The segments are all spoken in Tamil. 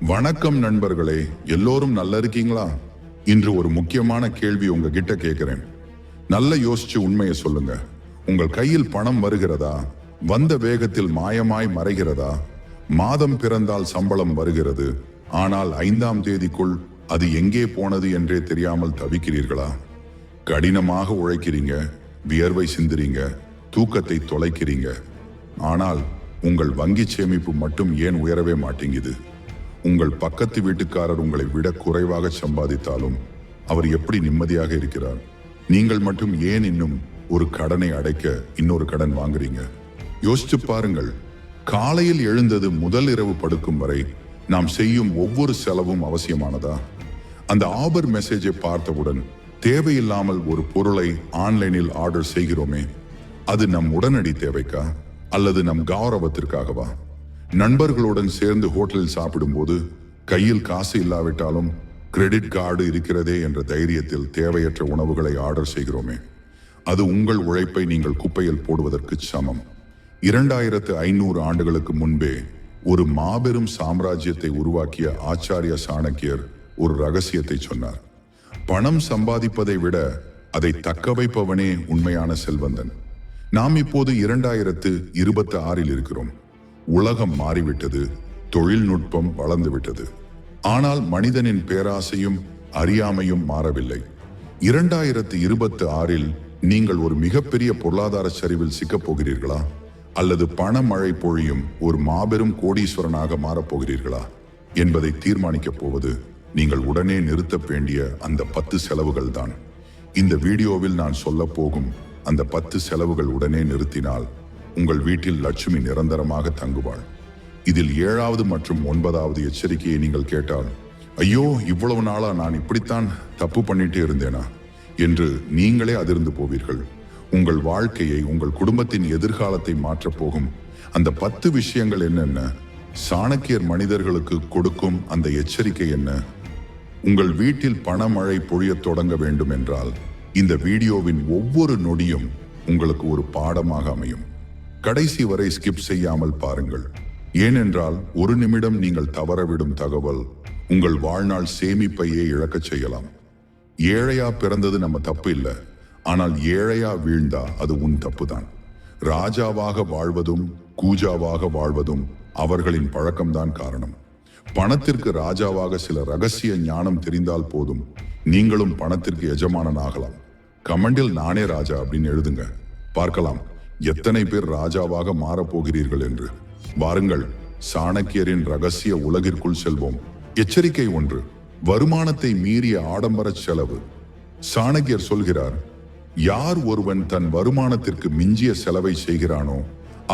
வணக்கம் நண்பர்களே, எல்லோரும் நல்லா இருக்கீங்களா? இன்று ஒரு முக்கியமான கேள்வி உங்ககிட்ட கேட்கிறேன். நல்ல யோசிச்சு உண்மையை சொல்லுங்க. உங்கள் கையில் பணம் வருகிறதா? வந்த வேகத்தில் மாயமாய் மறைகிறதா? மாதம் பிறந்தால் சம்பளம் வருகிறது, ஆனால் 5ஆம் தேதிக்குள் அது எங்கே போனது என்றே தெரியாமல் தவிக்கிறீர்களா? கடினமாக உழைக்கிறீங்க, வியர்வை சிந்துறீங்க, தூக்கத்தை தொலைக்கிறீங்க. ஆனால் உங்கள் வங்கி சேமிப்பு மட்டும் ஏன் உயரவே மாட்டேங்குது? உங்கள் பக்கத்து வீட்டுக்காரர் உங்களை விட குறைவாக சம்பாதித்தாலும் அவர் எப்படி நிம்மதியாக இருக்கிறார்? நீங்கள் மட்டும் ஏன் இன்னும் ஒரு கடனை அடைக்க இன்னொரு கடன் வாங்குறீங்க? யோசிச்சு பாருங்கள். காலையில் எழுந்தது முதல் இரவு படுக்கும் வரை நாம் செய்யும் ஒவ்வொரு செலவும் அவசியமானதா? அந்த ஆபர் மெசேஜை பார்த்தவுடன் தேவையில்லாமல் ஒரு பொருளை ஆன்லைனில் ஆர்டர் செய்கிறோமே, அது நம் உடனடி தேவைக்கா அல்லது நம் கௌரவத்திற்காகவா? நண்பர்களுடன் சேர்ந்து ஹோட்டலில் சாப்பிடும்போது கையில் காசு இல்லாவிட்டாலும் கிரெடிட் கார்டு இருக்கிறதே என்ற தைரியத்தில் தேவையற்ற உணவுகளை ஆர்டர் செய்கிறோமே, அது உங்கள் உழைப்பை நீங்கள் குப்பையில் போடுவதற்கு சமம். 2500 ஆண்டுகளுக்கு முன்பே ஒரு மாபெரும் சாம்ராஜ்யத்தை உருவாக்கிய ஆச்சாரிய சாணக்கியர் ஒரு ரகசியத்தை சொன்னார். பணம் சம்பாதிப்பதை விட அதை தக்க வைப்பவனே உண்மையான செல்வந்தன். நாம் இப்போது 2026 இருக்கிறோம். உலகம் மாறிவிட்டது, தொழில்நுட்பம் வளர்ந்துவிட்டது. ஆனால் மனிதனின் பேராசையும் அறியாமையும் மாறவில்லை. 2026 நீங்கள் ஒரு மிகப்பெரிய பொருளாதார சரிவில் சிக்கப் போகிறீர்களா அல்லது பண மழை பொழியும் ஒரு மாபெரும் கோடீஸ்வரனாக மாறப்போகிறீர்களா என்பதை தீர்மானிக்கப் போவது நீங்கள் உடனே நிறுத்த வேண்டிய அந்த 10 செலவுகள் தான். இந்த வீடியோவில் நான் சொல்ல போகும் அந்த 10 செலவுகள் உடனே நிறுத்தினால் உங்கள் வீட்டில் லட்சுமி நிரந்தரமாக தங்குவாள். இதில் 7வது மற்றும் 9வது எச்சரிக்கையை நீங்கள் கேட்டால், ஐயோ, இவ்வளவு நாளா நான் இப்படித்தான் தப்பு பண்ணிட்டே இருந்தேனா என்று நீங்களே அதிர்ந்து போவீர்கள். உங்கள் வாழ்க்கையை, உங்கள் குடும்பத்தின் எதிர்காலத்தை மாற்றப் போகும் அந்த 10 விஷயங்கள் என்னென்ன? சாணக்கியர் மனிதர்களுக்கு கொடுக்கும் அந்த எச்சரிக்கை என்ன? உங்கள் வீட்டில் பணமழை பொழியத் தொடங்க வேண்டும் என்றால் இந்த வீடியோவின் ஒவ்வொரு நொடியும் உங்களுக்கு ஒரு பாடமாக அமையும். கடைசி வரை ஸ்கிப் செய்யாமல் பாருங்கள். ஏனென்றால் ஒரு நிமிடம் நீங்கள் தவறவிடும் தகவல் உங்கள் வாழ்நாள் சேமிப்பையே இழக்கச் செய்யலாம். ஏழையா பிறந்தது நம்ம தப்பு இல்லை, ஆனால் ஏழையா வீழ்ந்தா அது உன் தப்பு தான். ராஜாவாக வாழ்வதும் கூஜாவாக வாழ்வதும் அவர்களின் பழக்கம்தான் காரணம். பணத்திற்கு ராஜாவாக சில ரகசிய ஞானம் தெரிந்தால் போதும், நீங்களும் பணத்திற்கு எஜமானன் ஆகலாம். கமெண்டில் நானே ராஜா அப்படின்னு எழுதுங்க, பார்க்கலாம் எத்தனை பேர் ராஜாவாக மாறப்போகிறீர்கள் என்று. வாருங்கள், சாணக்கியரின் ரகசிய உலகிற்குள் செல்வோம். எச்சரிக்கை 1, வருமானத்தை மீறிய ஆடம்பர செலவு. சாணக்கியர் சொல்கிறார், யார் ஒருவன் தன் வருமானத்திற்கு மிஞ்சிய செலவை செய்கிறானோ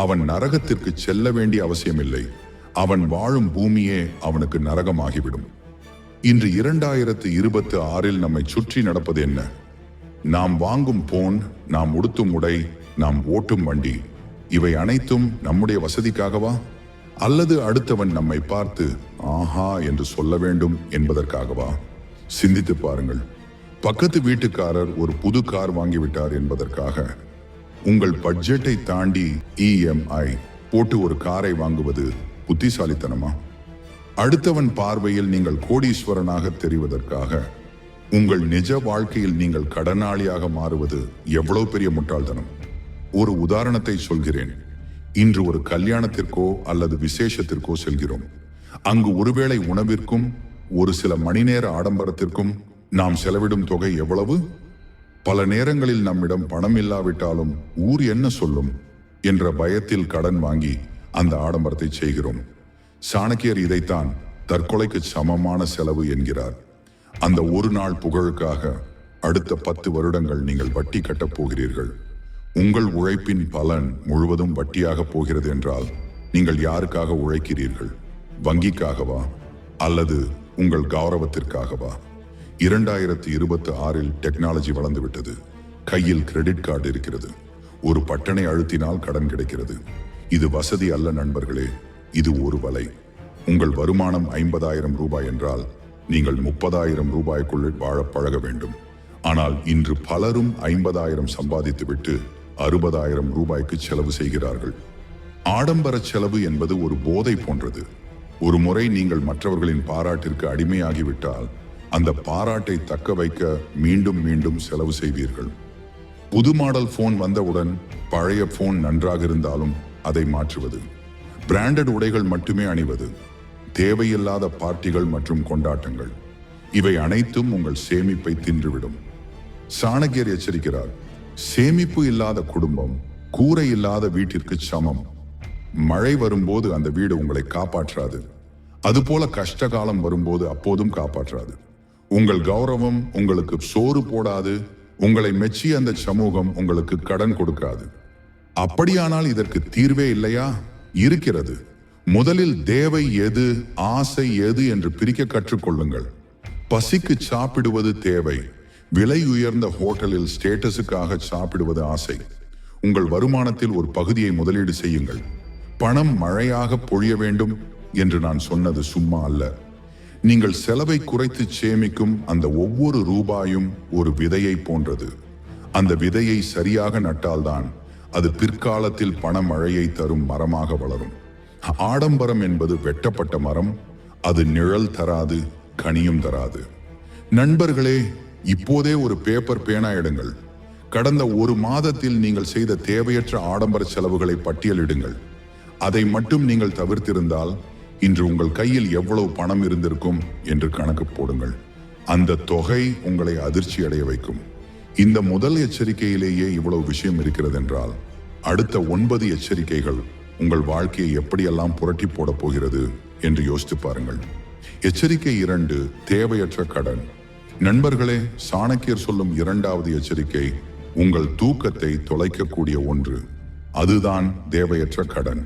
அவன் நரகத்திற்கு செல்ல வேண்டிய அவசியமில்லை. அவன் வாழும் பூமியே அவனுக்கு நரகமாகிவிடும். இன்று 2026 நம்மை சுற்றி நடப்பது என்ன? நாம் வாங்கும் போன், நாம் உடுத்தும் உடை, நாம் ஓட்டும் வண்டி, இவை அனைத்தும் நம்முடைய வசதிக்காகவா அல்லது அடுத்தவன் நம்மை பார்த்து ஆஹா என்று சொல்ல வேண்டும் என்பதற்காகவா? சிந்தித்து பாருங்கள். பக்கத்து வீட்டுக்காரர் ஒரு புது கார் வாங்கிவிட்டார் என்பதற்காக உங்கள் பட்ஜெட்டை தாண்டி EMI போட்டு ஒரு காரை வாங்குவது புத்திசாலித்தனமா? அடுத்தவன் பார்வையில் நீங்கள் கோடீஸ்வரனாக தெரிவதற்காக உங்கள் நிஜ வாழ்க்கையில் நீங்கள் கடனாளியாக மாறுவது எவ்வளவு பெரிய முட்டாள்தனம்! ஒரு உதாரணத்தை சொல்கிறேன். இன்று ஒரு கல்யாணத்திற்கோ அல்லது விசேஷத்திற்கோ செல்கிறோம். அங்கு ஒருவேளை உணவிற்கும் ஒரு சில மணி நேர ஆடம்பரத்திற்கும் நாம் செலவிடும் தொகை எவ்வளவு? பல நேரங்களில் நம்மிடம் பணம் இல்லாவிட்டாலும் ஊர் என்ன சொல்லும் என்ற பயத்தில் கடன் வாங்கி அந்த ஆடம்பரத்தை செய்கிறோம். சாணக்கியர் இதைத்தான் தற்கொலைக்கு சமமான செலவு என்கிறார். அந்த ஒரு நாள் புகழுக்காக அடுத்த 10 வருடங்கள் நீங்கள் வட்டி கட்டப் போகிறீர்கள். உங்கள் உழைப்பின் பலன் முழுவதும் வட்டியாக போகிறது என்றால் நீங்கள் யாருக்காக உழைக்கிறீர்கள்? வங்கிக்காகவா அல்லது உங்கள் கௌரவத்திற்காகவா? 2026 டெக்னாலஜி வளர்ந்துவிட்டது. கையில் கிரெடிட் கார்டு இருக்கிறது. ஒரு பட்டனை அழுத்தினால் கடன் கிடைக்கிறது. இது வசதி அல்ல நண்பர்களே, இது ஒரு வலை. உங்கள் வருமானம் 50,000 ரூபாய் என்றால் நீங்கள் 30,000 ரூபாய்க்குள் வாழ பழக வேண்டும். ஆனால் இன்று பலரும் 50,000 சம்பாதித்துவிட்டு 60,000 ரூபாய்க்கு செலவு செய்கிறார்கள். ஆடம்பர செலவு என்பது ஒரு போதை போன்றது. ஒரு முறை நீங்கள் மற்றவர்களின் பாராட்டிற்கு அடிமையாகிவிட்டால் அந்த பாராட்டை தக்க வைக்க மீண்டும் மீண்டும் செலவு செய்வீர்கள். புது மாடல் போன் வந்தவுடன் பழைய போன் நன்றாக இருந்தாலும் அதை மாற்றுவது, பிராண்டட் உடைகள் மட்டுமே அணிவது, தேவையில்லாத பார்ட்டிகள் மற்றும் கொண்டாட்டங்கள், இவை அனைத்தும் உங்கள் சேமிப்பை தின்றுவிடும். சாணக்கியர் எச்சரிக்கிறார், சேமிப்பு இல்லாத குடும்பம் கூரை இல்லாத வீட்டிற்கு சமம். மழை வரும்போது அந்த வீடு உங்களை காப்பாற்றாது, அதுபோல கஷ்ட காலம் வரும்போது அப்போதும் காப்பாற்றாது. உங்கள் கௌரவம் உங்களுக்கு சோறு போடாது, உங்களை மெச்சி அந்த சமூகம் உங்களுக்கு கடன் கொடுக்காது. அப்படியானால் இதற்கு தீர்வே இல்லையா? இருக்கிறது. முதலில் தேவை எது, ஆசை எது என்று பிரிக்க கற்றுக்கொள்ளுங்கள். பசிக்கு சாப்பிடுவது தேவை, விலை உயர்ந்த ஹோட்டலில் ஸ்டேட்டஸுக்காக சாப்பிடுவது ஆசை. உங்கள் வருமானத்தில் ஒரு பகுதியை முதலீடு செய்யுங்கள். பணம் மழையாக பொழிய வேண்டும் என்று நான் சொன்னது சும்மா அல்ல. நீங்கள் செலவை குறைத்து சேமிக்கும் அந்த ஒவ்வொரு ரூபாயும் ஒரு விதையை போன்றது. அந்த விதையை சரியாக நட்டால்தான் அது பிற்காலத்தில் பண மழையை தரும் மரமாக வளரும். ஆடம்பரம் என்பது வெட்டப்பட்ட மரம், அது நிழல் தராது, கனியும் தராது. நண்பர்களே, இப்போதே ஒரு பேப்பர் பேனா எடுங்கள். கடந்த ஒரு மாதத்தில் நீங்கள் செய்த தேவையற்ற ஆடம்பர செலவுகளை பட்டியலிடுங்கள். அதை மட்டும் நீங்கள் தவிர்த்திருந்தால் இன்று உங்கள் கையில் எவ்வளவு பணம் இருந்திருக்கும் என்று கணக்கு போடுங்கள். அந்த தொகை உங்களை அதிர்ச்சி அடைய வைக்கும். இந்த முதல் எச்சரிக்கையிலேயே இவ்வளவு விஷயம் இருக்கிறது என்றால் அடுத்த 9 எச்சரிக்கைகள் உங்கள் வாழ்க்கையை எப்படியெல்லாம் புரட்டி போட போகிறது என்று யோசித்து பாருங்கள். எச்சரிக்கை 2, தேவையற்ற கடன். நண்பர்களே, சாணக்கியர் சொல்லும் 2வது எச்சரிக்கை உங்கள் தூக்கத்தை தொலைக்கக்கூடிய ஒன்று. அதுதான் தேவையற்ற கடன்.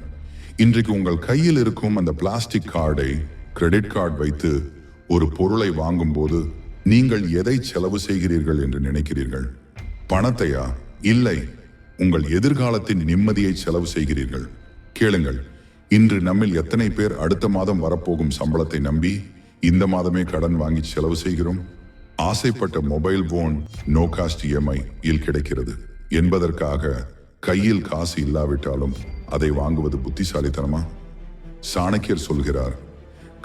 இன்றைக்கு உங்கள் கையில் இருக்கும் அந்த பிளாஸ்டிக் கார்டை, கிரெடிட் கார்டு வைத்து ஒரு பொருளை வாங்கும் போது நீங்கள் எதை செலவு செய்கிறீர்கள் என்று நினைக்கிறீர்கள்? பணத்தையா? இல்லை, உங்கள் எதிர்காலத்தின் நிம்மதியை செலவு செய்கிறீர்கள். கேளுங்கள், இன்று நம்மில் எத்தனை பேர் அடுத்த மாதம் வரப்போகும் சம்பளத்தை நம்பி இந்த மாதமே கடன் வாங்கி செலவு செய்கிறோம்? ஆசைப்பட்ட mobile phone no cost EMI இல் கிடைக்கிறது என்பதற்காக கையில் காசு இல்லாவிட்டாலும் அதை வாங்குவது புத்திசாலித்தனமா? சாணக்கியர் சொல்கிறார்,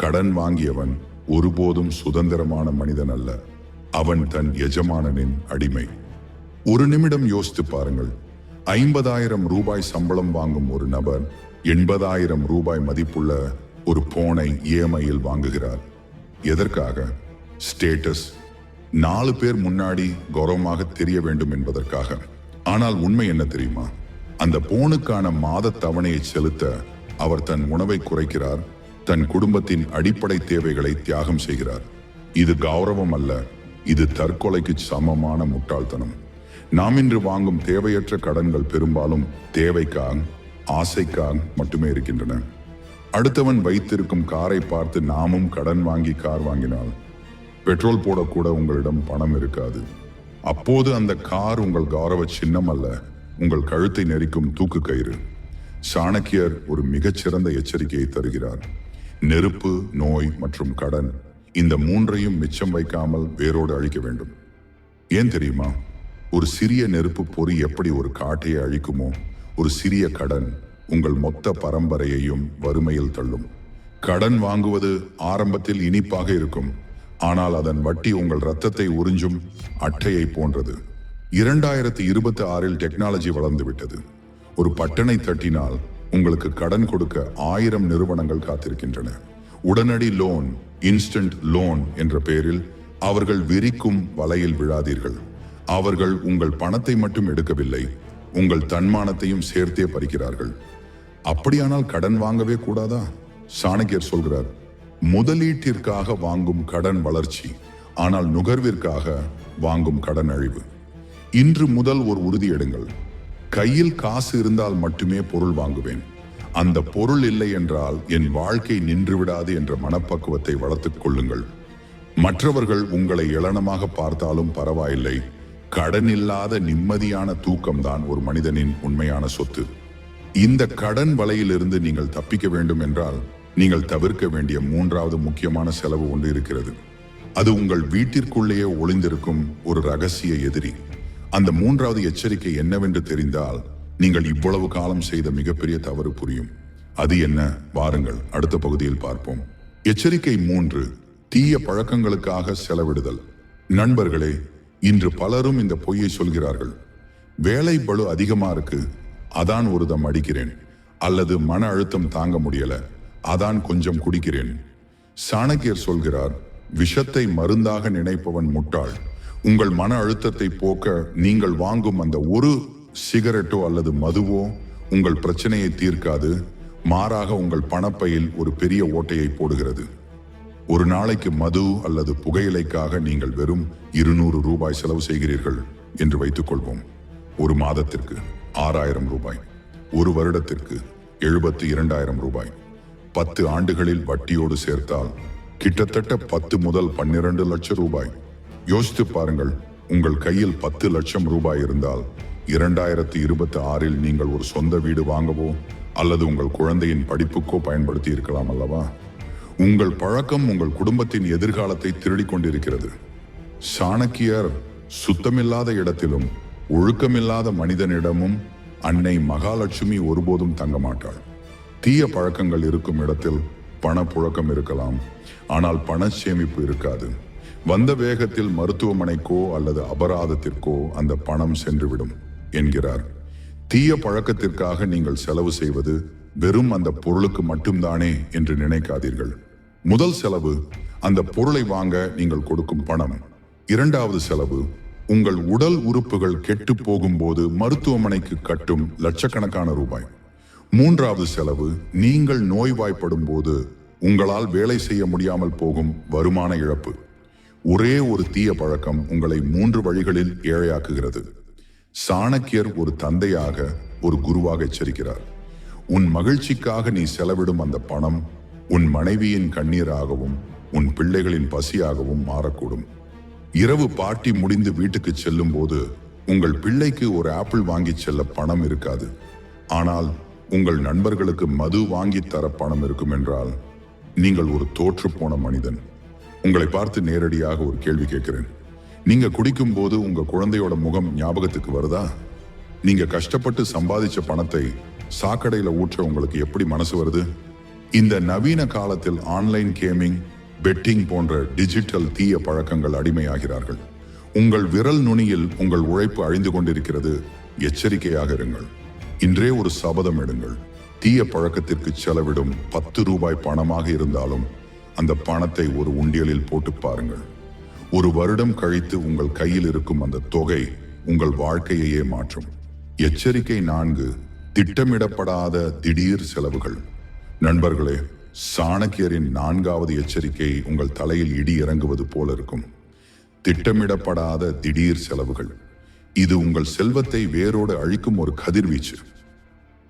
கடன் வாங்கியவன் ஒருபோதும் சுதந்திரமான மனிதன் அல்ல, அவன் தன் எஜமானனின் அடிமை. ஒரு நிமிடம் யோசித்து பாருங்கள். 50,000 ரூபாய் சம்பளம் வாங்கும் ஒரு நபர் 80,000 ரூபாய் மதிப்புள்ள ஒரு போனை EMI-யில் வாங்குகிறார். எதற்காக? ஸ்டேட்டஸ், 4 பேர் முன்னாடி கௌரவமாக தெரிய வேண்டும் என்பதற்காக. ஆனால் உண்மை என்ன தெரியுமா? அந்த போனுக்கான மாத தவணையை செலுத்த அவர் தன் உணவை குறைக்கிறார், தன் குடும்பத்தின் அடிப்படை தேவைகளை தியாகம் செய்கிறார். இது கௌரவம் அல்ல, இது தற்கொலைக்கு சமமான முட்டாள்தனம். நாம் இன்று வாங்கும் தேவையற்ற கடன்கள் பெரும்பாலும் தேவைக்காக, ஆசைக்காக மட்டுமே இருக்கின்றன. அடுத்தவன் வைத்திருக்கும் காரை பார்த்து நாமும் கடன் வாங்கி கார் வாங்கினால் பெட்ரோல் போடக்கூட உங்களிடம் பணம் இருக்காது. அப்போது அந்த கார் உங்கள் கௌரவ சின்னம் அல்ல, உங்கள் கழுத்தை நெரிக்கும் தூக்கு கயிறு. சாணக்கியர் ஒரு மிகச்சிறந்த எச்சரிக்கையை தருகிறார். நெருப்பு, நோய் மற்றும் கடன், இந்த 3ஐயும் மிச்சம் வைக்காமல் வேரோடு அழிக்க வேண்டும். ஏன் தெரியுமா? ஒரு சிறிய நெருப்பு பொறி எப்படி ஒரு காட்டையை அழிக்குமோ, ஒரு சிறிய கடன் உங்கள் மொத்த பரம்பரையையும் வறுமையில் தள்ளும். கடன் வாங்குவது ஆரம்பத்தில் இனிப்பாக இருக்கும், ஆனால் அதன் வட்டி உங்கள் இரத்தத்தை உறிஞ்சும் அட்டையை போன்றது. 2026 டெக்னாலஜி வளர்ந்துவிட்டது. ஒரு பட்டனை தட்டினால் உங்களுக்கு கடன் கொடுக்க 1000 நிறுவனங்கள் காத்திருக்கின்றன. உடனடி லோன், இன்ஸ்டன்ட் லோன் என்ற பெயரில் அவர்கள் விரிக்கும் வலையில் விழாதீர்கள். அவர்கள் உங்கள் பணத்தை மட்டும் எடுக்கவில்லை, உங்கள் தன்மானத்தையும் சேர்த்தே பறிக்கிறார்கள். அப்படியானால் கடன் வாங்கவே கூடாதா? சாணக்கியர் சொல்கிறார், முதலீட்டிற்காக வாங்கும் கடன் வளர்ச்சி, ஆனால் நுகர்விற்காக வாங்கும் கடன் அழிவு. இன்று முதல் ஒரு உறுதி எடுங்கள். கையில் காசு இருந்தால் மட்டுமே பொருள் வாங்குவேன். அந்த பொருள் இல்லை என்றால் என் வாழ்க்கை நின்றுவிடாது என்ற மனப்பக்குவத்தை வளர்த்துக் கொள்ளுங்கள். மற்றவர்கள் உங்களை ஏளனமாக பார்த்தாலும் பரவாயில்லை, கடன் இல்லாத நிம்மதியான தூக்கம்தான் ஒரு மனிதனின் உண்மையான சொத்து. இந்த கடன் வலையிலிருந்து நீங்கள் தப்பிக்க வேண்டும் என்றால் நீங்கள் தவிர்க்க வேண்டிய 3வது முக்கியமான செலவு ஒன்று இருக்கிறது. அது உங்கள் வீட்டிற்குள்ளேயே ஒளிந்திருக்கும் ஒரு ரகசிய எதிரி. அந்த 3வது எச்சரிக்கை என்னவென்று தெரிந்தால் நீங்கள் இவ்வளவு காலம் செய்த மிகப்பெரிய தவறு புரியும். அது என்ன? வாருங்கள் அடுத்த பகுதியில் பார்ப்போம். எச்சரிக்கை 3. தீய பழக்கங்களுக்காக செலவிடுதல். நண்பர்களே, இன்று பலரும் இந்த பொய்யை சொல்கிறார்கள். வேலை பளு அதிகமா இருக்கு, அதான் ஒரு தம் அடிக்கிறேன். அல்லது மன அழுத்தம் தாங்க முடியல, அதான் கொஞ்சம் குடிக்கிறேன். சாணக்கியர் சொல்கிறார், விஷத்தை மருந்தாக நினைப்பவன் முட்டாள். உங்கள் மன அழுத்தத்தை போக்க நீங்கள் வாங்கும் அந்த ஒரு சிகரெட்டோ அல்லது மதுவோ உங்கள் பிரச்சனையை தீர்க்காது. மாறாக உங்கள் பணப்பையில் ஒரு பெரிய ஓட்டையை போடுகிறது. ஒரு நாளைக்கு மது அல்லது புகையிலைக்காக நீங்கள் வெறும் 200 ரூபாய் செலவு செய்கிறீர்கள் என்று வைத்துக் கொள்வோம். ஒரு மாதத்திற்கு 6000 ரூபாய், ஒரு வருடத்திற்கு 72,000 ரூபாய். 10 ஆண்டுகளில் வட்டியோடு சேர்த்தால் கிட்டத்தட்ட 10 முதல் 12 லட்சம் ரூபாய். யோசித்து பாருங்கள், உங்கள் கையில் 10 லட்சம் ரூபாய் இருந்தால் 2026இல் நீங்கள் ஒரு சொந்த வீடு வாங்கவோ அல்லது உங்கள் குழந்தையின் படிப்புக்கோ பயன்படுத்தி இருக்கலாம் அல்லவா? உங்கள் பழக்கம் உங்கள் குடும்பத்தின் எதிர்காலத்தை திருடிக் கொண்டிருக்கிறது. சாணக்கியர் சுத்தமில்லாத இடத்திலும் ஒழுக்கமில்லாத மனிதனிடமும் அன்னை மகாலட்சுமி ஒருபோதும் தங்க மாட்டாள். தீய பழக்கங்கள் இருக்கும் இடத்தில் பணப்புழக்கம் இருக்கலாம், ஆனால் பண சேமிப்பு இருக்காது. வந்த வேகத்தில் மருத்துவமனைக்கோ அல்லது அபராதத்திற்கோ அந்த பணம் சென்றுவிடும் என்கிறார். தீய பழக்கத்திற்காக நீங்கள் செலவு செய்வது வெறும் அந்த பொருளுக்கு மட்டும்தானே என்று நினைக்காதீர்கள். முதல் செலவு அந்த பொருளை வாங்க நீங்கள் கொடுக்கும் பணம். இரண்டாவது செலவு உங்கள் உடல் உறுப்புகள் கெட்டு போகும்போது மருத்துவமனைக்கு கட்டும் லட்சக்கணக்கான ரூபாய். மூன்றாவது செலவு நீங்கள் நோய்வாய்ப்படும் போது உங்களால் வேலை செய்ய முடியாமல் போகும் வருமான இழப்பு. ஒரே ஒரு தீய பழக்கம் உங்களை 3 வழிகளில் ஏழையாக்குகிறது. சாணக்கியர் ஒரு தந்தையாக, ஒரு குருவாக எச்சரிக்கிறார். உன் மகிழ்ச்சிக்காக நீ செலவிடும் அந்த பணம் உன் மனைவியின் கண்ணீராகவும் உன் பிள்ளைகளின் பசியாகவும் மாறக்கூடும். இரவு பார்ட்டி முடிந்து வீட்டுக்கு செல்லும் போது உங்கள் பிள்ளைக்கு ஒரு ஆப்பிள் வாங்கி செல்ல பணம் இருக்காது, ஆனால் உங்கள் நண்பர்களுக்கு மது வாங்கி தர பணம் இருக்கும் என்றால் நீங்கள் ஒரு தோற்று போன மனிதன். உங்களை பார்த்து நேரடியாக ஒரு கேள்வி கேட்கிறேன். நீங்க குடிக்கும் போது உங்க குழந்தையோட முகம் ஞாபகத்துக்கு வருதா? நீங்க கஷ்டப்பட்டு சம்பாதிச்ச பணத்தை சாக்கடையில ஊற்ற உங்களுக்கு எப்படி மனசு வருது? இந்த நவீன காலத்தில் ஆன்லைன் கேமிங், பெட்டிங் போன்ற டிஜிட்டல் தீய பழக்கங்கள் அடிமையாகிறார்கள். உங்கள் விரல் நுனியில் உங்கள் உழைப்பு அழிந்து கொண்டிருக்கிறது. எச்சரிக்கையாக இருங்கள். இன்றே ஒரு சபதம் எடுங்கள். தீய பழக்கத்திற்கு செலவிடும் 10 ரூபாய் பணமாக இருந்தாலும் அந்த பணத்தை ஒரு உண்டியலில் போட்டு பாருங்கள். ஒரு வருடம் கழித்து உங்கள் கையில் இருக்கும் அந்த தொகை உங்கள் வாழ்க்கையையே மாற்றும். எச்சரிக்கை 4. திட்டமிடப்படாத திடீர் செலவுகள். நண்பர்களே, சாணக்கியரின் 4வது எச்சரிக்கை உங்கள் தலையில் இடி இறங்குவது போல இருக்கும். திட்டமிடப்படாத திடீர் செலவுகள். இது உங்கள் செல்வத்தை வேரோடு அழிக்கும் ஒரு கதிர்வீச்சு.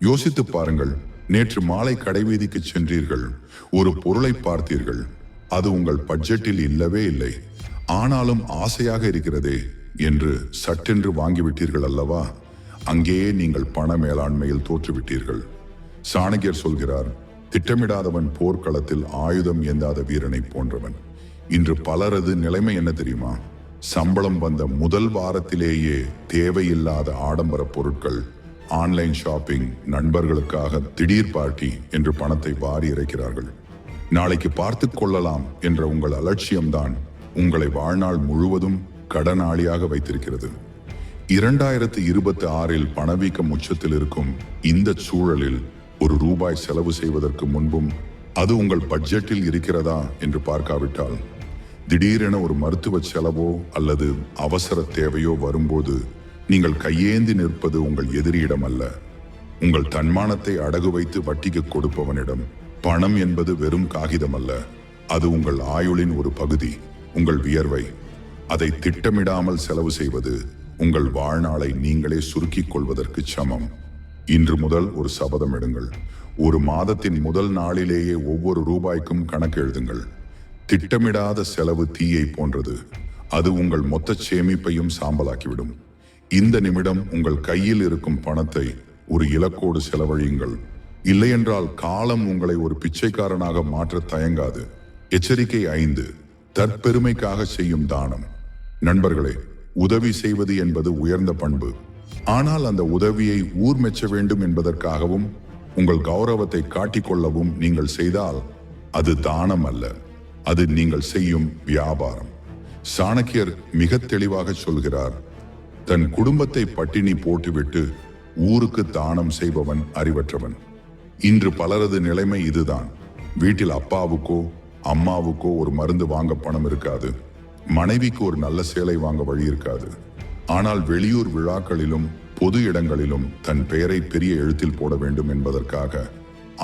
யோசித்து பாருங்கள். நேற்று மாலை கடைவீதிக்கு சென்றீர்கள், ஒரு பொருளை பார்த்தீர்கள், அது உங்கள் பட்ஜெட்டில் இல்லவே இல்லை, ஆனாலும் ஆசையாக இருக்கிறதே என்று சட்டென்று வாங்கிவிட்டீர்கள் அல்லவா? அங்கேயே நீங்கள் பண மேலாண்மையில் தோற்றுவிட்டீர்கள். சாணக்கியர் சொல்கிறார், திட்டமிடாதவன் போர்க்களத்தில் ஆயுதம் ஏந்தாத வீரனை போன்றவன். இன்று பலரது நிலைமை என்ன தெரியுமா? சம்பளம் வந்த முதல் வாரத்திலேயே தேவையில்லாத ஆடம்பர பொருட்கள், ஆன்லைன் ஷாப்பிங், நண்பர்களுக்காக திடீர் பார்ட்டி என்று பணத்தை வாரி இறைக்கிறார்கள். நாளைக்கு பார்த்து கொள்ளலாம் என்ற உங்கள் அலட்சியம்தான் உங்களை வாழ்நாள் முழுவதும் கடனாளியாக வைத்திருக்கிறது. 2026இல் பணவீக்கம் உச்சத்தில் இருக்கும் இந்த சூழலில் ஒரு ரூபாய் செலவு செய்வதற்கு முன்பும் அது உங்கள் பட்ஜெட்டில் இருக்கிறதா என்று பார்க்காவிட்டால், திடீரென ஒரு மருத்துவ செலவோ அல்லது அவசர தேவையோ வரும்போது நீங்கள் கையேந்தி நிற்பது உங்கள் எதிரியிடம் அல்ல, உங்கள் தன்மானத்தை அடகு வைத்து வட்டிக்கு கொடுப்பவனிடம். பணம் என்பது வெறும் காகிதம் அல்ல, அது உங்கள் ஆயுளின் ஒரு பகுதி, உங்கள் வியர்வை. அதை திட்டமிடாமல் செலவு செய்வது உங்கள் வாழ்நாளை நீங்களே சுருக்கிக் கொள்வதற்கு சமம். இன்று முதல் ஒரு சபதம் எடுங்கள். ஒரு மாதத்தின் முதல் நாளிலேயே ஒவ்வொரு ரூபாய்க்கும் கணக்கு எழுதுங்கள். திட்டமிடாத செலவு தீயை போன்றது, அது உங்கள் மொத்த சேமிப்பையும் சாம்பலாக்கிவிடும். இந்த நிமிடம் உங்கள் கையில் இருக்கும் பணத்தை ஒரு இலக்கோடு செலவழியுங்கள். இல்லையென்றால் காலம் உங்களை ஒரு பிச்சைக்காரனாக மாற்ற தயங்காது. எச்சரிக்கை 5. தற்பெருமைக்காக செய்யும் தானம். நண்பர்களே, உதவி செய்வது என்பது உயர்ந்த பண்பு. ஆனால் அந்த உதவியை ஊர் மெச்ச வேண்டும் என்பதற்காகவும் உங்கள் கௌரவத்தை காட்டிக்கொள்ளவும் நீங்கள் செய்தால் அது தானம் அல்ல, அது நீங்கள் செய்யும் வியாபாரம். சாணக்கியர் மிக தெளிவாக சொல்கிறார், தன் குடும்பத்தை பட்டினி போட்டுவிட்டு ஊருக்கு தானம் செய்பவன் அறிவற்றவன். இன்று பலரது நிலைமை இதுதான். வீட்டில் அப்பாவுக்கோ அம்மாவுக்கோ ஒரு மருந்து வாங்க பணம் இருக்காது, மனைவிக்கு ஒரு நல்ல சேலை வாங்க வழி இருக்காது. ஆனால் வெளியூர் விழாக்களிலும் பொது இடங்களிலும் தன் பெயரை பெரிய எழுத்தில் போட வேண்டும் என்பதற்காக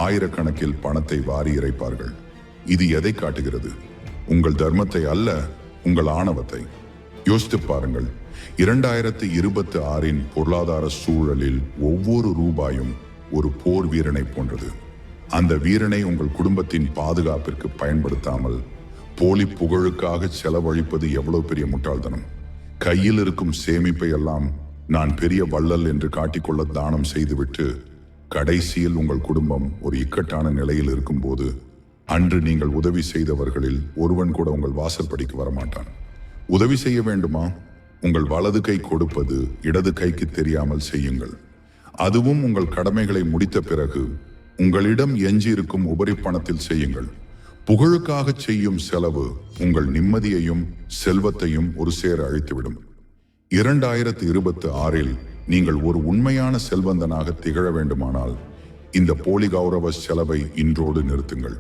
ஆயிரக்கணக்கில் பணத்தை வாரி இறைப்பார்கள். இது எதை காட்டுகிறது? உங்கள் தர்மத்தை அல்ல, உங்கள் ஆணவத்தை. யோசித்து பாருங்கள். 2026 பொருளாதார சூழலில் ஒவ்வொரு ரூபாயும் ஒரு போர் வீரனை போன்றது. அந்த வீரனை உங்கள் குடும்பத்தின் பாதுகாப்பிற்கு பயன்படுத்தாமல் போலி புகழுக்காக செலவழிப்பது எவ்வளவு பெரிய முட்டாள்தனம். கையில் இருக்கும் சேமிப்பை எல்லாம் நான் பெரிய வள்ளல் என்று காட்டிக்கொள்ள தானம் செய்துவிட்டு கடைசியில் உங்கள் குடும்பம் ஒரு இக்கட்டான நிலையில் இருக்கும்போது அன்று நீங்கள் உதவி செய்தவர்களில் ஒருவன் கூட உங்கள் வாசற்படிக்கு வரமாட்டான். உதவி செய்ய வேண்டுமா? உங்கள் வலது கை கொடுப்பது இடது கைக்கு தெரியாமல் செய்யுங்கள். அதுவும் உங்கள் கடமைகளை முடித்த பிறகு உங்களிடம் எஞ்சியிருக்கும் உபரி பணத்தில் செய்யுங்கள். புகழுக்காக செய்யும் செலவு உங்கள் நிம்மதியையும் செல்வத்தையும் ஒரு சேர அழித்துவிடும். 2026 நீங்கள் ஒரு உண்மையான செல்வந்தனாக திகழ வேண்டுமானால் இந்த போலி கௌரவ செலவை இன்றோடு நிறுத்துங்கள்.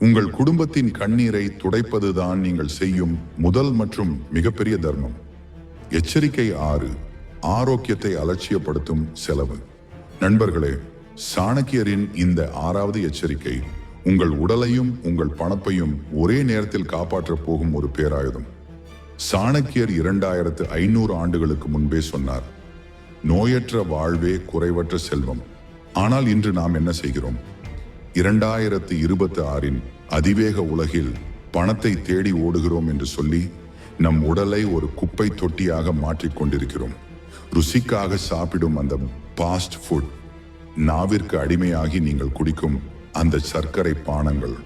உங்கள் குடும்பத்தின் கண்ணீரை துடைப்பதுதான் நீங்கள் செய்யும் முதல் மற்றும் மிகப்பெரிய தர்மம். எச்சரிக்கை 6. ஆரோக்கியத்தை அலட்சியப்படுத்தும் செலவு. நண்பர்களே, சாணக்கியரின் இந்த 6வது எச்சரிக்கை உங்கள் உடலையும் உங்கள் பணப்பையும் ஒரே நேரத்தில் காப்பாற்றப் போகும் ஒரு பேராயுதம். சாணக்கியர் 2500 ஆண்டுகளுக்கு முன்பே சொன்னார், நோயற்ற வாழ்வே குறைவற்ற செல்வம். ஆனால் இன்று நாம் என்ன செய்கிறோம்? 2026 அதிவேக உலகில் பணத்தை தேடி ஓடுகிறோம் என்று சொல்லி நம் உடலை ஒரு குப்பை தொட்டியாக மாற்றிக் கொண்டிருக்கிறோம். ருசிக்காக சாப்பிடும் அந்த பாஸ்ட் ஃபுட், நாவிற்கு அடிமையாகி நீங்கள் குடிக்கும் அந்த சர்க்கரை பானங்கள்,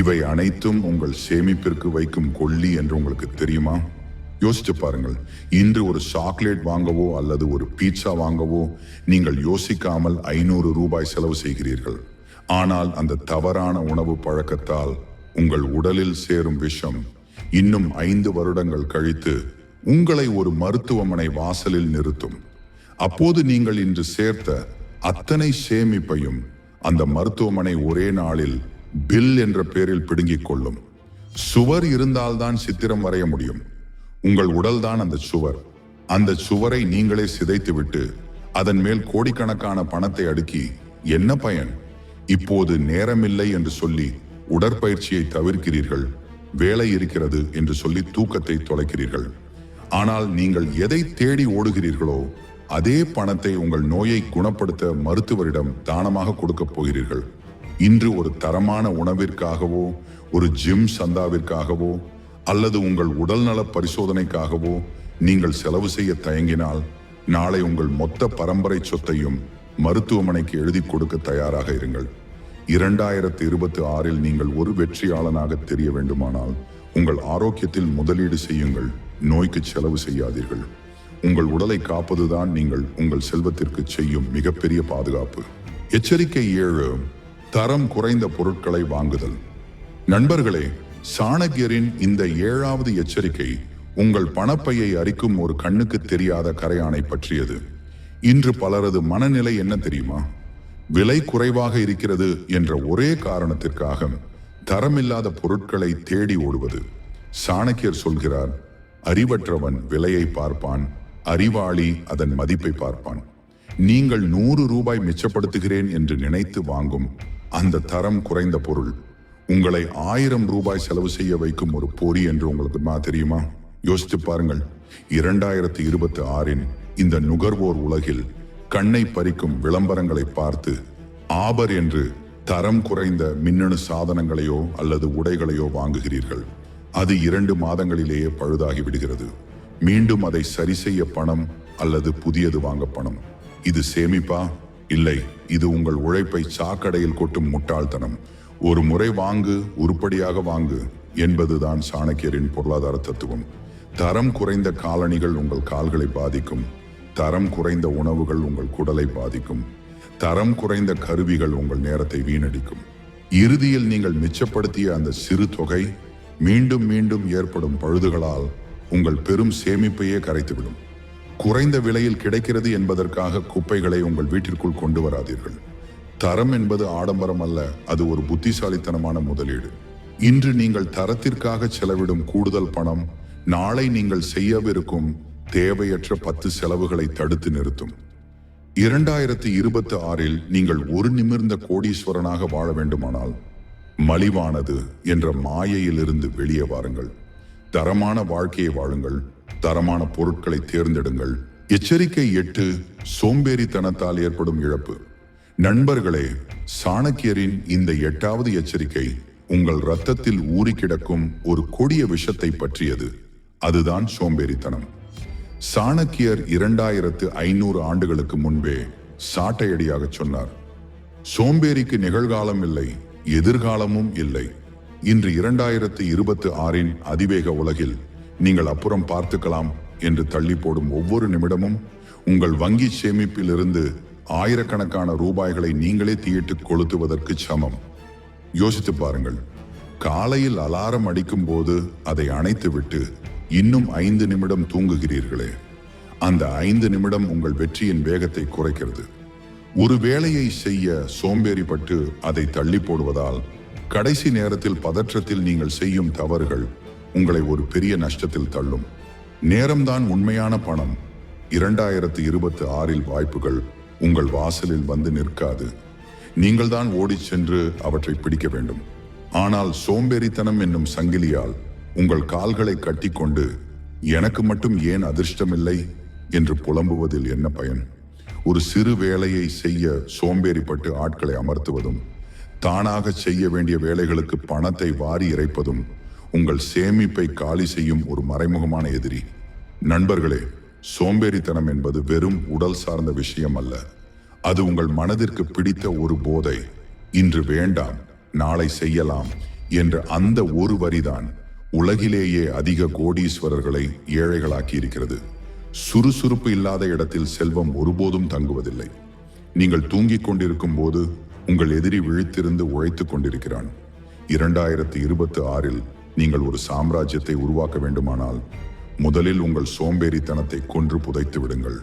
இவை அனைத்தும் உங்கள் சேமிப்பிற்கு வைக்கும் கொள்ளி என்று உங்களுக்கு தெரியுமா? யோசிச்சு பாருங்கள். இன்று ஒரு சாக்லேட் வாங்கவோ அல்லது ஒரு பீட்சா வாங்கவோ நீங்கள் யோசிக்காமல் 500 ரூபாய் செலவு செய்கிறீர்கள். ஆனால் அந்த தவறான உணவு பழக்கத்தால் உங்கள் உடலில் சேரும் விஷம் இன்னும் 5 வருடங்கள் கழித்து உங்களை ஒரு மருத்துவமனை வாசலில் நிறுத்தும். அப்போது நீங்கள் இன்று சேர்த்த அத்தனை சேமிப்பையும் அந்த மருத்துவமனை ஒரே நாளில் பில் என்ற பெயரில் பிடுங்கிக் கொள்ளும். சுவர் இருந்தால்தான் சித்திரம் வரைய முடியும். உங்கள் உடல்தான் அந்த சுவர். அந்த சுவரை நீங்களே சிதைத்துவிட்டு அதன் மேல் கோடிக்கணக்கான பணத்தை அடுக்கி என்ன பயன்? இப்போது நேரமில்லை என்று சொல்லி உடற்பயிற்சியை தவிர்க்கிறீர்கள். வேலை இருக்கிறது என்று சொல்லி தூக்கத்தை தொலைக்கிறீர்கள். ஆனால் நீங்கள் எதை தேடி ஓடுகிறீர்களோ அதே பணத்தை உங்கள் நோயை குணப்படுத்த மருத்துவரிடம் தானமாக கொடுக்க போகிறீர்கள். இன்று ஒரு தரமான உணவிற்காகவோ ஒரு ஜிம் சந்தாவிற்காகவோ அல்லது உங்கள் உடல்நல பரிசோதனைக்காகவோ நீங்கள் செலவு செய்ய தயங்கினால் நாளை உங்கள் மொத்த பரம்பரை சொத்தையும் மருத்துவமனைக்கு எழுதி கொடுக்க தயாராக இருங்கள். 2026 நீங்கள் ஒரு வெற்றியாளனாக தெரிய வேண்டுமானால் உங்கள் ஆரோக்கியத்தில் முதலீடு செய்யுங்கள். நோய்க்கு செலவு செய்யாதீர்கள். உங்கள் உடலை காப்பதுதான் நீங்கள் உங்கள் செல்வத்திற்கு செய்யும் மிகப்பெரிய பாதுகாப்பு. எச்சரிக்கை 7. தரம் குறைந்த பொருட்களை வாங்குதல். நண்பர்களே, சாணக்கியரின் இந்த 7வது எச்சரிக்கை உங்கள் பணப்பையை அரிக்கும் ஒரு கண்ணுக்கு தெரியாத கரையானை பற்றியது. இன்று பலரது மனநிலை என்ன தெரியுமா? விலை குறைவாக இருக்கிறது என்ற ஒரே காரணத்திற்காக தரமில்லாத பொருட்களை தேடி ஓடுவது. சாணக்கியர் சொல்கிறார், அறிவற்றவன் விலையை பார்ப்பான், அறிவாளி அதன் மதிப்பை பார்ப்பான். நீங்கள் 100 ரூபாய் மிச்சப்படுத்துகிறேன் என்று நினைத்து வாங்கும் அந்த தரம் குறைந்த பொருள் உங்களை 1000 ரூபாய் செலவு செய்ய வைக்கும் ஒரு பொறி என்று உங்களுக்கு தெரியுமா? யோசித்து பாருங்கள். 2026 இந்த நுகர்வோர் உலகில் கண்ணை பறிக்கும் விளம்பரங்களை பார்த்து ஆபர் என்று தரம் குறைந்த மின்னணு சாதனங்களையோ அல்லது உடைகளையோ வாங்குகிறீர்கள். அது 2 மாதங்களிலேயே பழுதாகி விடுகிறது. மீண்டும் அதை சரி செய்ய பணம் அல்லது புதியது வாங்க பணம். இது சேமிப்பா? இல்லை, இது உங்கள் உழைப்பை சாக்கடையில் கொட்டும் முட்டாள்தனம். ஒரு முறை வாங்கு, உருப்படியாக வாங்கு என்பதுதான் சாணக்கியரின் பொருளாதார தத்துவம். தரம் குறைந்த காலணிகள் உங்கள் கால்களை பாதிக்கும். தரம் குறைந்த உணவுகள் உங்கள் குடலை பாதிக்கும். தரம் குறைந்த கருவிகள் உங்கள் நேரத்தை வீணடிக்கும். இறுதியில் நீங்கள் மிச்சப்படுத்திய அந்த சிறு தொகை மீண்டும் மீண்டும் ஏற்படும் பழுதுகளால் உங்கள் பெரும் சேமிப்பையே கரைத்துவிடும். குறைந்த விலையில் கிடைக்கிறது என்பதற்காக குப்பைகளை உங்கள் வீட்டிற்குள் கொண்டு வராதீர்கள். தரம் என்பது ஆடம்பரம் அல்ல, அது ஒரு புத்திசாலித்தனமான முதலீடு. இன்று நீங்கள் தரத்திற்காக செலவிடும் கூடுதல் பணம் நாளை நீங்கள் செய்யவிருக்கும் தேவையற்ற 10 செலவுகளை தடுத்து நிறுத்தும். 2026 நீங்கள் ஒரு நிமிர்ந்த கோடீஸ்வரனாக வாழ வேண்டுமானால் மலிவானது என்ற மாயையிலிருந்து வெளியே வாருங்கள். தரமான வாழ்க்கையை வாழுங்கள். தரமான பொருட்களை தேர்ந்தெடுங்கள். எச்சரிக்கை 8, சோம்பேறித்தனத்தால் ஏற்படும் இழப்பு. நண்பர்களே, சாணக்கியரின் இந்த 8வது எச்சரிக்கை உங்கள் இரத்தத்தில் ஊறி கிடக்கும் ஒரு கொடிய விஷத்தை பற்றியது. அதுதான் சோம்பேறித்தனம். சாணக்கியர் 2500 ஆண்டுகளுக்கு முன்பே சாட்டையடியாக சொன்னார், சோம்பேறிக்கு நிகழ்காலம் இல்லை, எதிர்காலமும் இல்லை. இன்று 2026 அதிவேக உலகில் நீங்கள் அப்புறம் பார்த்துக்கலாம் என்று தள்ளி போடும் ஒவ்வொரு நிமிடமும் உங்கள் வங்கி சேமிப்பில் இருந்து ஆயிரக்கணக்கான ரூபாய்களை நீங்களே தீயிட்டு கொளுத்துவதற்கு சமம். யோசித்து பாருங்கள். காலையில் அலாரம் அடிக்கும் போது அதை அணைத்துவிட்டு இன்னும் 5 நிமிடம் தூங்குகிறீர்களே, அந்த 5 நிமிடம் உங்கள் வெற்றியின் வேகத்தை குறைக்கிறது. ஒரு வேலையை செய்ய சோம்பேறிப்பட்டு அதை தள்ளி போடுவதால் கடைசி நேரத்தில் பதற்றத்தில் நீங்கள் செய்யும் தவறுகள் உங்களை ஒரு பெரிய நஷ்டத்தில் தள்ளும். நேரம்தான் உண்மையான பணம். 2026 வாய்ப்புகள் உங்கள் வாசலில் வந்து நிற்காது. நீங்கள் தான் ஓடிச் சென்று அவற்றை பிடிக்க வேண்டும். ஆனால் சோம்பேறித்தனம் என்னும் சங்கிலியால் உங்கள் கால்களை கட்டிக்கொண்டு எனக்கு மட்டும் ஏன் அதிர்ஷ்டமில்லை என்று புலம்புவதில் என்ன பயன்? ஒரு சிறு வேலையை செய்ய சோம்பேறிப்பட்டு ஆட்களை அமர்த்துவதும் தானாக செய்ய வேண்டிய வேலைகளுக்கு பணத்தை வாரி இறைப்பதும் உங்கள் சேமிப்பை காலி செய்யும் ஒரு மறைமுகமான எதிரி. நண்பர்களே, சோம்பேறித்தனம் என்பது வெறும் உடல் சார்ந்த விஷயம் அல்ல. அது உங்கள் மனதிற்கு பிடித்த ஒரு போதை. இன்று வேண்டாம், நாளை செய்யலாம் என்ற அந்த ஒரு வரிதான் உலகிலேயே அதிக கோடீஸ்வரர்களை ஏழைகளாக்கி இருக்கிறது. சுறுசுறுப்பு இல்லாத இடத்தில் செல்வம் ஒருபோதும் தங்குவதில்லை. நீங்கள் தூங்கிக் கொண்டிருக்கும் போது உங்கள் எதிரி விழித்திருந்து உழைத்துக் கொண்டிருக்கிறான். 2026 நீங்கள் ஒரு சாம்ராஜ்யத்தை உருவாக்க வேண்டுமானால் முதலில் உங்கள் சோம்பேறித்தனத்தை கொன்று புதைத்து விடுங்கள்.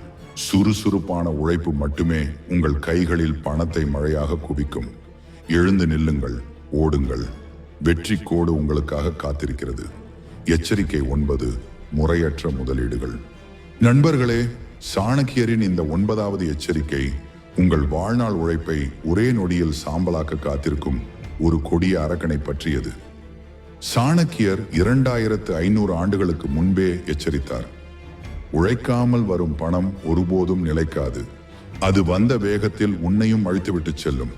சுறுசுறுப்பான உழைப்பு மட்டுமே உங்கள் கைகளில் பணத்தை மழையாக குவிக்கும். எழுந்து நில்லுங்கள், ஓடுங்கள். வெற்றி கோடு உங்களுக்காக காத்திருக்கிறது. எச்சரிக்கை 9, முறையற்ற முதலீடுகள். நண்பர்களே, சாணக்கியரின் இந்த 9வது எச்சரிக்கை உங்கள் வாழ்நாள் உழைப்பை ஒரே நொடியில் சாம்பலாக்க காத்திருக்கும் ஒரு கொடிய அரக்கனை பற்றியது. சாணக்கியர் 2500 ஆண்டுகளுக்கு முன்பே எச்சரித்தார், உழைக்காமல் வரும் பணம் ஒருபோதும் நிலைக்காது. அது வந்த வேகத்தில் உன்னையும் அழித்துவிட்டு செல்லும்.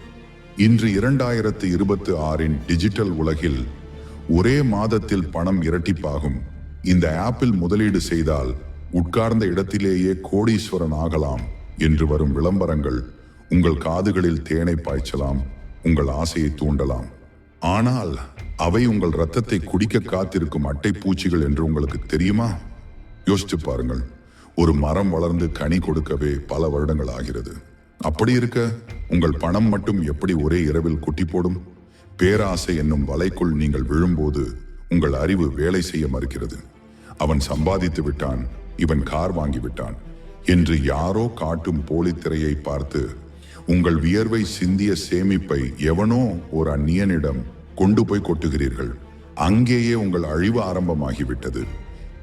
இன்று 2026 டிஜிட்டல் உலகில் ஒரே மாதத்தில் பணம் இரட்டிப்பாகும். இந்த ஆப்பில் முதலீடு செய்தால் உட்கார்ந்த இடத்திலேயே கோடீஸ்வரன் ஆகலாம் என்று வரும் விளம்பரங்கள் உங்கள் காதுகளில் தேனை பாய்ச்சலாம், உங்கள் ஆசையை தூண்டலாம். ஆனால் அவை உங்கள் இரத்தத்தை குடிக்க காத்திருக்கும் அட்டை பூச்சிகள் என்று உங்களுக்கு தெரியுமா? யோசிச்சு பாருங்கள். ஒரு மரம் வளர்ந்து கனி கொடுக்கவே பல வருடங்கள் ஆகிறது. அப்படி இருக்க உங்கள் பணம் மட்டும் எப்படி ஒரே இரவில் குட்டி போடும்? பேராசை என்னும் வலைக்குள் நீங்கள் விழும்போது உங்கள் அறிவு வேலை செய்ய மறுக்கிறது. அவன் சம்பாதித்து விட்டான், இவன் கார் வாங்கிவிட்டான் என்று யாரோ காட்டும் போலித்திரையை பார்த்து உங்கள் வியர்வை சிந்திய சேமிப்பை எவனோ ஒரு அந்நியனிடம் கொண்டு போய் கொட்டுகிறீர்கள். அங்கேயே உங்கள் அழிவு ஆரம்பமாகிவிட்டது.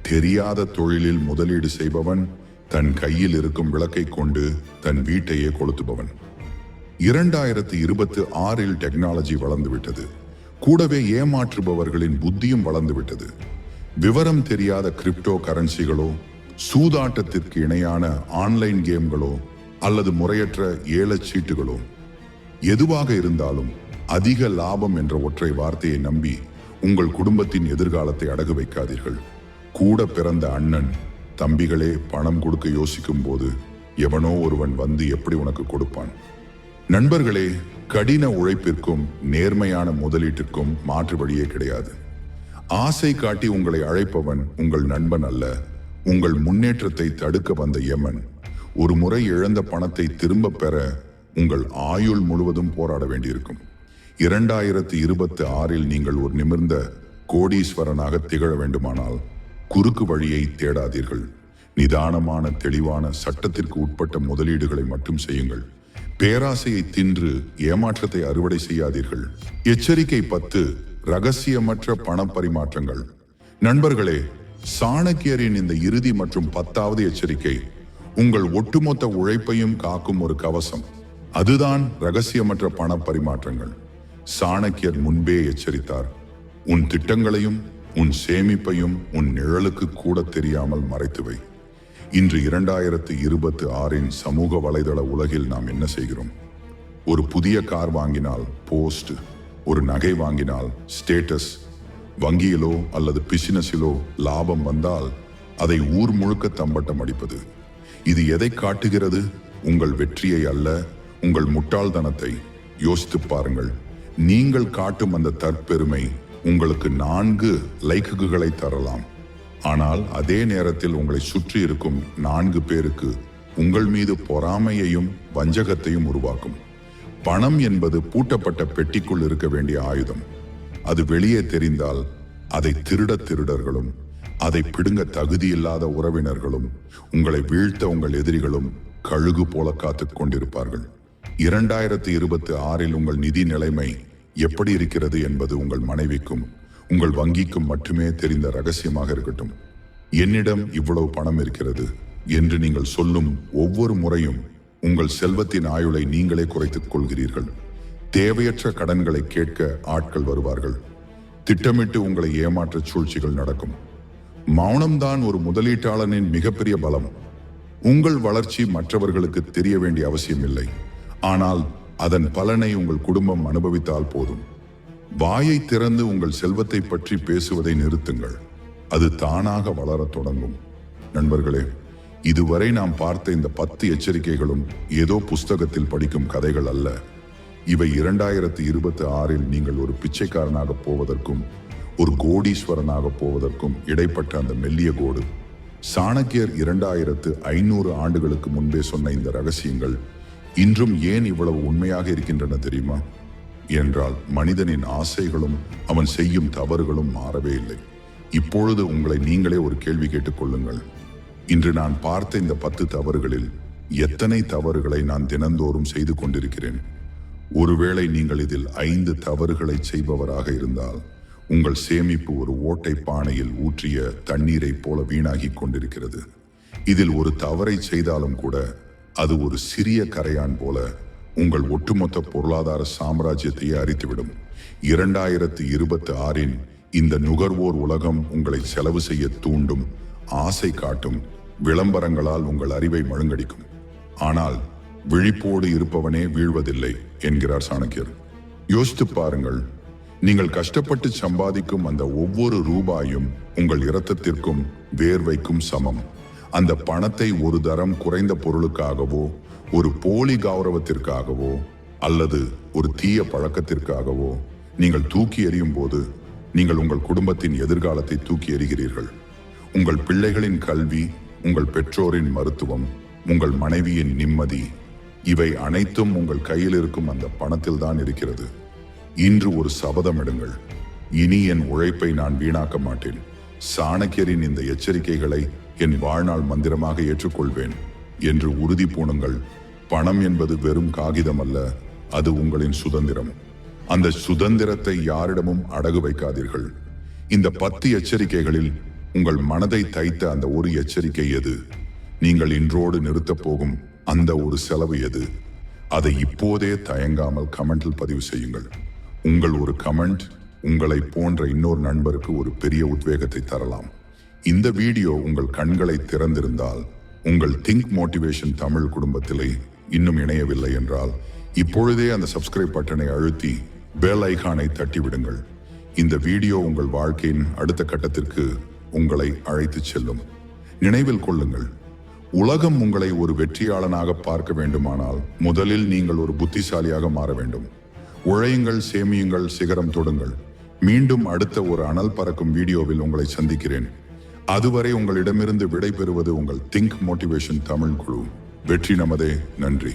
தெரியாத தொழிலில் முதலீடு செய்பவன் தன் கையில் இருக்கும் விளக்கை கொண்டு தன் வீட்டையே கொளுத்துபவன். 2026 டெக்னாலஜி வளர்ந்துவிட்டது. கூடவே ஏமாற்றுபவர்களின் புத்தியும் வளர்ந்துவிட்டது. விவரம் தெரியாத கிரிப்டோ கரன்சிகளோ, சூதாட்டத்திற்கு இணையான ஆன்லைன் கேம்களோ அல்லது முறையற்ற ஏலச்சீட்டுகளோ, எதுவாக இருந்தாலும் அதிக லாபம் என்ற ஒற்றை வார்த்தையை நம்பி உங்கள் குடும்பத்தின் எதிர்காலத்தை அடகு வைக்காதீர்கள். கூட பிறந்த அண்ணன் தம்பிகளே பணம் கொடுக்க யோசிக்கும் போது எவனோ ஒருவன் வந்து எப்படி உனக்கு கொடுப்பான்? நண்பர்களே, கடின உழைப்பிற்கும் நேர்மையான முதலீட்டிற்கும் மாற்று வழியே கிடையாது. ஆசை காட்டி உங்களை அழைப்பவன் உங்கள் நண்பன் அல்ல, உங்கள் முன்னேற்றத்தை தடுக்க வந்த யமன். ஒரு முறை இழந்த பணத்தை திரும்ப பெற உங்கள் ஆயுள் முழுவதும் போராட வேண்டியிருக்கும். 2026 நீங்கள் ஒரு நிமிர்ந்த கோடீஸ்வரனாக திகழ வேண்டுமானால் குறுக்கு வழியை தேடாதீர்கள். நிதானமான தெளிவான சட்டத்திற்கு உட்பட்ட முதலீடுகளை மட்டும் செய்யுங்கள். பேராசையை தின்று ஏமாற்றத்தை அறுவடை செய்யாதீர்கள். எச்சரிக்கை 10 ரகசியமற்ற பண பரிமாற்றங்கள். நண்பர்களே, சாணக்கியரின் இந்த இறுதி மற்றும் 10வது எச்சரிக்கை உங்கள் ஒட்டுமொத்த உழைப்பையும் காக்கும் ஒரு கவசம். அதுதான் ரகசியமற்ற பண பரிமாற்றங்கள். சாணக்கியர் முன்பே எச்சரித்தார், உன் திட்டங்களையும் உன் சேமிப்பையும் உன் நிழலுக்கு கூட தெரியாமல் மறைத்துவை. இன்று 2026 சமூக வலைதள உலகில் நாம் என்ன செய்கிறோம்? ஒரு புதிய கார் வாங்கினால் போஸ்ட், ஒரு நகை வாங்கினால் ஸ்டேட்டஸ், வங்கியிலோ அல்லது பிசினஸிலோ லாபம் வந்தால் அதை ஊர் முழுக்க தம்பட்டம் அடிப்பது. இது எதை காட்டுகிறது? உங்கள் வெற்றியை அல்ல, உங்கள் முட்டாள்தனத்தை. யோசித்து பாருங்கள். நீங்கள் காட்டும் அந்த தற்பெருமை உங்களுக்கு 4 லைக்குகளை தரலாம். ஆனால் அதே நேரத்தில் உங்களை சுற்றி இருக்கும் 4 பேருக்கு உங்கள் மீது பொறாமையையும் வஞ்சகத்தையும் உருவாக்கும். பணம் என்பது பூட்டப்பட்ட பெட்டிக்குள் இருக்க வேண்டிய ஆயுதம். அது வெளியே தெரிந்தால் அதை திருடர்களும் அதை பிடுங்க தகுதியில்லாத உறவினர்களும் உங்களை வீழ்த்த உங்கள் எதிரிகளும் கழுகு போல காத்துக் கொண்டிருப்பார்கள். 2026 உங்கள் நிதி நிலைமை எப்படி இருக்கிறது என்பது உங்கள் மனைவிக்கும் உங்கள் வங்கிக்கும் மட்டுமே தெரிந்த ரகசியமாக இருக்கட்டும். என்னிடம் இவ்வளவு பணம் இருக்கிறது என்று நீங்கள் சொல்லும் ஒவ்வொரு முறையும் உங்கள் செல்வத்தின் ஆயுளை நீங்களே குறைத்துக் கொள்கிறீர்கள். தேவையற்ற கடன்களை கேட்க ஆட்கள் வருவார்கள். திட்டமிட்டு உங்களை ஏமாற்ற சூழ்ச்சிகள் நடக்கும். மௌனம்தான் ஒரு முதலீட்டாளனின் மிகப்பெரிய பலம். உங்கள் வளர்ச்சி மற்றவர்களுக்கு தெரிய வேண்டிய அவசியம் இல்லை. ஆனால் அதன் பலனை உங்கள் குடும்பம் அனுபவித்தால் போதும். வாயை திறந்து உங்கள் செல்வத்தை பற்றி பேசுவதை நிறுத்துங்கள். அது தானாக வளரத் தொடங்கும். நண்பர்களே, இதுவரை நாம் பார்த்த இந்த 10 எச்சரிக்கைகளும் ஏதோ புஸ்தகத்தில் படிக்கும் கதைகள் அல்ல. இவை 2026 நீங்கள் ஒரு பிச்சைக்காரனாக போவதற்கும் ஒரு கோடீஸ்வரனாக போவதற்கும் இடைப்பட்ட அந்த மெல்லிய கோடு. சாணக்கியர் 2500 ஆண்டுகளுக்கு முன்பே சொன்ன இந்த ரகசியங்கள் இன்றும் ஏன் இவ்வளவு உண்மையாக இருக்கின்றன தெரியுமா? என்றால் மனிதனின் ஆசைகளும் அவன் செய்யும் தவறுகளும் மாறவே இல்லை. இப்பொழுது உங்களை நீங்களே ஒரு கேள்வி கேட்டுக் கொள்ளுங்கள். இன்று நான் பார்த்த இந்த 10 தவறுகளில் எத்தனை தவறுகளை நான் தினந்தோறும் செய்து கொண்டிருக்கிறேன்? ஒருவேளை நீங்கள் இதில் 5 தவறுகளை செய்பவராக இருந்தால் உங்கள் சேமிப்பு ஒரு ஓட்டை பானையில் ஊற்றிய தண்ணீரை போல வீணாகி கொண்டிருக்கிறது. இதில் ஒரு தவறை செய்தாலும் கூட அது ஒரு சிறிய கரையான் போல உங்கள் ஒட்டுமொத்த பொருளாதார சாம்ராஜ்யத்தையே அரித்துவிடும். 2026 இந்த நுகர்வோர் உலகம் உங்களை செலவு செய்ய தூண்டும், ஆசை காட்டும், விளம்பரங்களால் உங்கள் அறிவை மழுங்கடிக்கும். ஆனால் விழிப்போடு இருப்பவனே வீழ்வதில்லை என்கிறார் சாணக்கியர். யோசித்து பாருங்கள். நீங்கள் கஷ்டப்பட்டு சம்பாதிக்கும் அந்த ஒவ்வொரு ரூபாயும் உங்கள் இரத்தத்திற்கும் வேர்வைக்கும் சமம். அந்த பணத்தை ஒரு தரம் குறைந்த பொருளுக்காகவோ, ஒரு போலி கௌரவத்திற்காகவோ அல்லது ஒரு தீய பழக்கத்திற்காகவோ நீங்கள் தூக்கி எறியும் போது நீங்கள் உங்கள் குடும்பத்தின் எதிர்காலத்தை தூக்கி எறிகிறீர்கள். உங்கள் பிள்ளைகளின் கல்வி, உங்கள் பெற்றோரின் மருத்துவம், உங்கள் மனைவியின் நிம்மதி, இவை அனைத்தும் உங்கள் கையில் இருக்கும் அந்த பணத்தில் தான் இருக்கிறது. இன்று ஒரு சபதம் எடுங்கள். இனி என் உழைப்பை நான் வீணாக்க மாட்டேன். சாணக்கியரின் இந்த எச்சரிக்கைகளை என் வாழ்நாள் மந்திரமாக ஏற்றுக்கொள்வேன் என்று உறுதி பூணுங்கள். பணம் என்பது வெறும் காகிதம் அல்ல, அது உங்களின் சுதந்திரம். அந்த சுதந்திரத்தை யாரிடமும் அடகு வைக்காதீர்கள். இந்த 10 எச்சரிக்கைகளில் உங்கள் மனதை தைத்த அந்த ஒரு எச்சரிக்கை எது? நீங்கள் இன்றோடு நிறுத்தப் போகும் அந்த ஒரு செலவு எது? அதை இப்போதே தயங்காமல் கமெண்டில் பதிவு செய்யுங்கள். உங்கள் ஒரு கமெண்ட் உங்களை போன்ற இன்னொரு நண்பருக்கு ஒரு பெரிய உத்வேகத்தை தரலாம். இந்த வீடியோ உங்கள் கண்களை திறந்திருந்தால், உங்கள் திங்க் மோட்டிவேஷன் தமிழ் குடும்பத்திலே இன்னும் இணையவில்லை என்றால் இப்பொழுதே அந்த சப்ஸ்கிரைப் பட்டனை அழுத்தி பெல் ஐகானை தட்டிவிடுங்கள். இந்த வீடியோ உங்கள் வாழ்க்கையின் அடுத்த கட்டத்திற்கு உங்களை அழைத்துச் செல்லும். நினைவில் கொள்ளுங்கள், உலகம் உங்களை ஒரு வெற்றியாளனாக பார்க்க வேண்டுமானால் முதலில் நீங்கள் ஒரு புத்திசாலியாக மாற வேண்டும். உழையுங்கள், சேமியுங்கள், சிகரம் தொடுங்கள். மீண்டும் அடுத்த ஒரு அனல் பறக்கும் வீடியோவில் உங்களை சந்திக்கிறேன். அதுவரை உங்களிடமிருந்து விடை பெறுவது உங்கள் திங்க் மோட்டிவேஷன் தமிழ் குழு. வெற்றி நமதே. நன்றி.